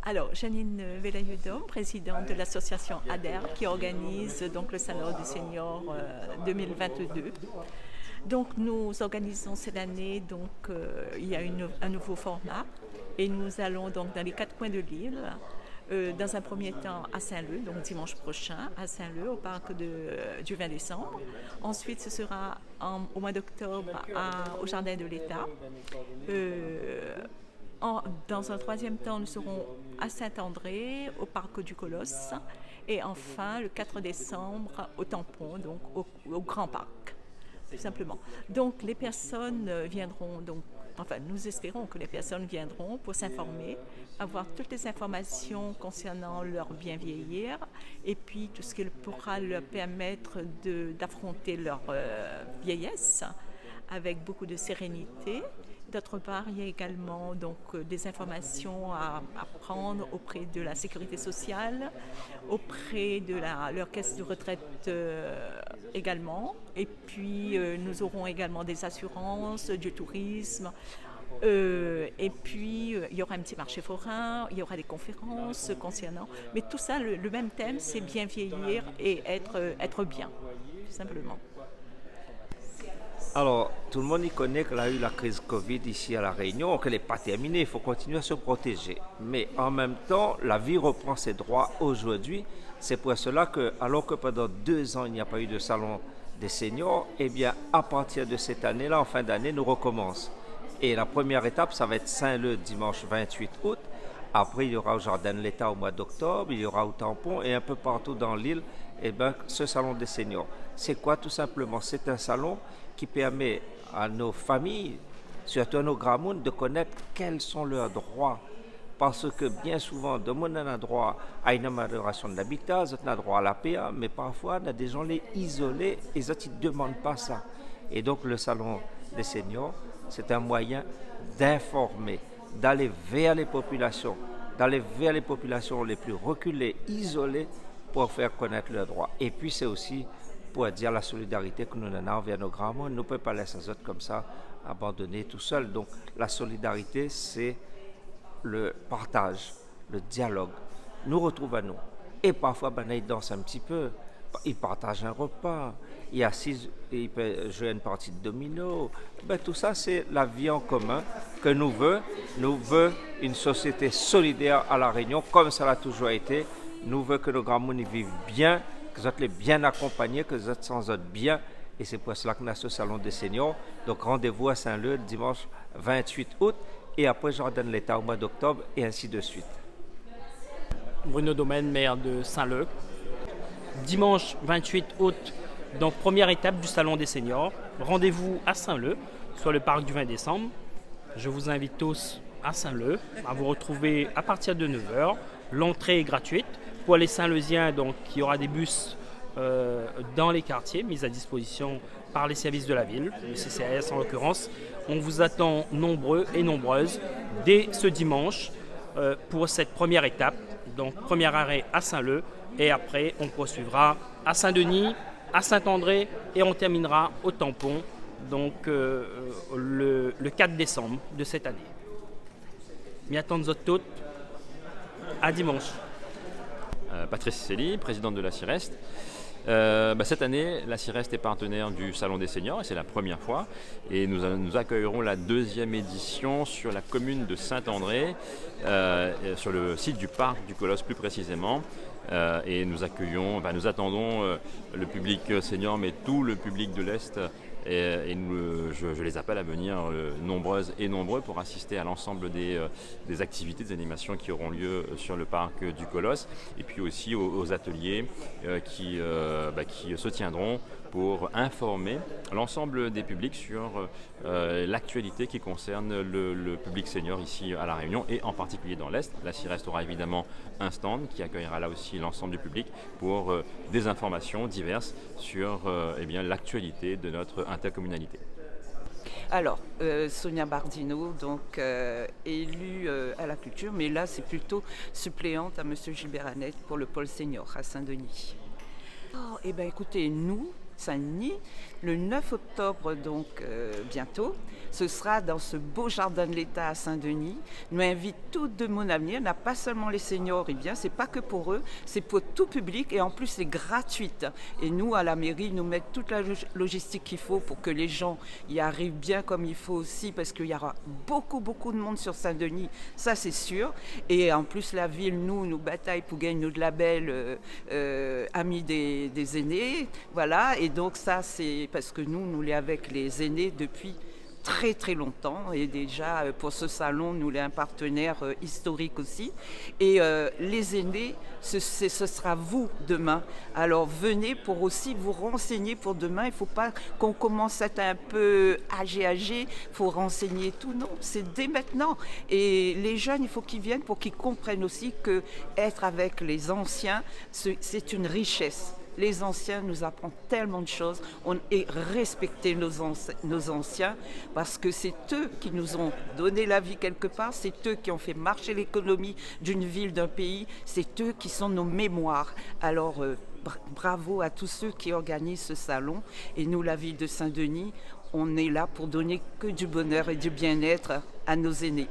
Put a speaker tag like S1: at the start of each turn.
S1: Alors, Janine Velayudom, présidente de l'association ADER, qui organise donc le Salon des seniors 2022. Donc, nous organisons cette année, il y a un nouveau format et nous allons donc dans les 4 coins de l'île. Dans un premier temps à Saint-Leu, donc dimanche prochain à Saint-Leu, au parc du 20 décembre. Ensuite, ce sera au mois d'octobre au Jardin de l'État. Dans un troisième temps, nous serons à Saint-André, au parc du Colosse. Et enfin, le 4 décembre, au Tampon, donc au Grand Parc, tout simplement. Donc, les personnes viendront nous espérons que les personnes viendront pour s'informer, avoir toutes les informations concernant leur bien vieillir et puis tout ce qui pourra leur permettre d'affronter leur vieillesse avec beaucoup de sérénité. D'autre part, il y a également des informations à prendre auprès de la sécurité sociale, auprès de leur caisse de retraite également. Et puis, nous aurons également des assurances, du tourisme. Et puis, il y aura un petit marché forain, il y aura des conférences concernant. Mais tout ça, le même thème, c'est bien vieillir et être bien, tout simplement.
S2: Alors, tout le monde y connaît qu'il y a eu la crise Covid ici à La Réunion, qu'elle n'est pas terminée, il faut continuer à se protéger. Mais en même temps, la vie reprend ses droits aujourd'hui. C'est pour cela que, alors que pendant 2 ans, il n'y a pas eu de salon des seniors, eh bien, à partir de cette année-là, en fin d'année, nous recommençons. Et la première étape, ça va être Saint-Leu, dimanche 28 août. Après, il y aura au Jardin de l'État au mois d'octobre, il y aura au Tampon et un peu partout dans l'île, eh bien, ce salon des seniors. C'est quoi tout simplement? C'est un salon qui permet à nos familles, surtout à nos grands mondes, de connaître quels sont leurs droits. Parce que bien souvent, de monde a droit à une amélioration de l'habitat, on a droit à la PA, mais parfois, on a des gens isolés et ils ne demandent pas ça. Et donc, le salon des seniors, c'est un moyen d'informer, d'aller vers les populations les plus reculées, isolées, pour faire connaître leurs droits. Et puis, c'est aussi pour dire la solidarité que nous en avons envers nos grands mondes. Nous ne pouvons pas laisser les autres comme ça, abandonnés tout seuls. Donc, la solidarité, c'est le partage, le dialogue. Nous retrouvons à nous. Et parfois, ils dansent un petit peu. Ils partagent un repas. Ils assisent, ils peuvent jouer une partie de domino. Tout ça, c'est la vie en commun que nous voulons. Nous voulons une société solidaire à La Réunion, comme ça l'a toujours été. Nous voulons que nos grands mondes vivent bien, que vous êtes bien accompagnés, que vous êtes sans autres bien. Et c'est pour cela qu'on a ce salon des seniors. Donc rendez-vous à Saint-Leu le dimanche 28 août et après Jardin de l'État au mois d'octobre et ainsi de suite.
S3: Bruno Domaine, maire de Saint-Leu. Dimanche 28 août, donc première étape du salon des seniors. Rendez-vous à Saint-Leu, soit le parc du 20 décembre. Je vous invite tous à Saint-Leu à vous retrouver à partir de 9h. L'entrée est gratuite. Pour les Saint-Leusiens, donc, il y aura des bus dans les quartiers mis à disposition par les services de la ville, le CCAS en l'occurrence. On vous attend nombreux et nombreuses dès ce dimanche pour cette première étape. Donc, premier arrêt à Saint-Leu et après, on poursuivra à Saint-Denis, à Saint-André et on terminera au Tampon, donc le 4 décembre de cette année. M'y attendons toutes. À dimanche.
S4: Patrice Célie, présidente de la CIREST. Cette année, la CIREST est partenaire du Salon des seniors et c'est la première fois. Et nous accueillerons la 2e édition sur la commune de Saint-André, sur le site du parc du Colosse plus précisément. Et nous attendons le public senior, mais tout le public de l'Est. Je les appelle à venir nombreuses et nombreux pour assister à l'ensemble des activités, des animations qui auront lieu sur le parc du Colosse et puis aussi aux ateliers qui se tiendront pour informer l'ensemble des publics sur l'actualité qui concerne le public senior ici à La Réunion et en particulier dans l'Est. La CIREST aura évidemment un stand qui accueillera là aussi l'ensemble du public pour des informations diverses sur l'actualité de notre intercommunalité.
S5: Alors, Sonia Bardino, donc élue à la culture, mais là c'est plutôt suppléante à M. Gilbert Annette pour le pôle senior à Saint-Denis. Oh, écoutez, nous, Saint-Denis, le 9 octobre, donc bientôt, Ce sera dans ce beau jardin de l'État à Saint-Denis. Nous invite toutes de mon avenir. Il n'y a pas seulement les seniors, eh bien, c'est pas que pour eux, c'est pour tout public et en plus c'est gratuite. Et nous, à la mairie, nous mettons toute la logistique qu'il faut pour que les gens y arrivent bien comme il faut aussi, parce qu'il y aura beaucoup de monde sur Saint-Denis, ça c'est sûr. Et en plus, la ville, nous bataille pour gagner notre label Amis des aînés. Voilà, et donc ça, c'est parce que nous l'est avec les aînés depuis très longtemps, et déjà pour ce salon nous sommes un partenaire historique aussi, et les aînés ce sera vous demain, alors venez pour aussi vous renseigner pour demain. Il ne faut pas qu'on commence à être un peu âgé, il faut renseigner tout, non, c'est dès maintenant. Et les jeunes, il faut qu'ils viennent pour qu'ils comprennent aussi que être avec les anciens, c'est une richesse. Les anciens nous apprennent tellement de choses, et respecter nos anciens, parce que c'est eux qui nous ont donné la vie quelque part, c'est eux qui ont fait marcher l'économie d'une ville, d'un pays, c'est eux qui sont nos mémoires. Alors bravo à tous ceux qui organisent ce salon, et nous, la ville de Saint-Denis, on est là pour donner que du bonheur et du bien-être à nos aînés.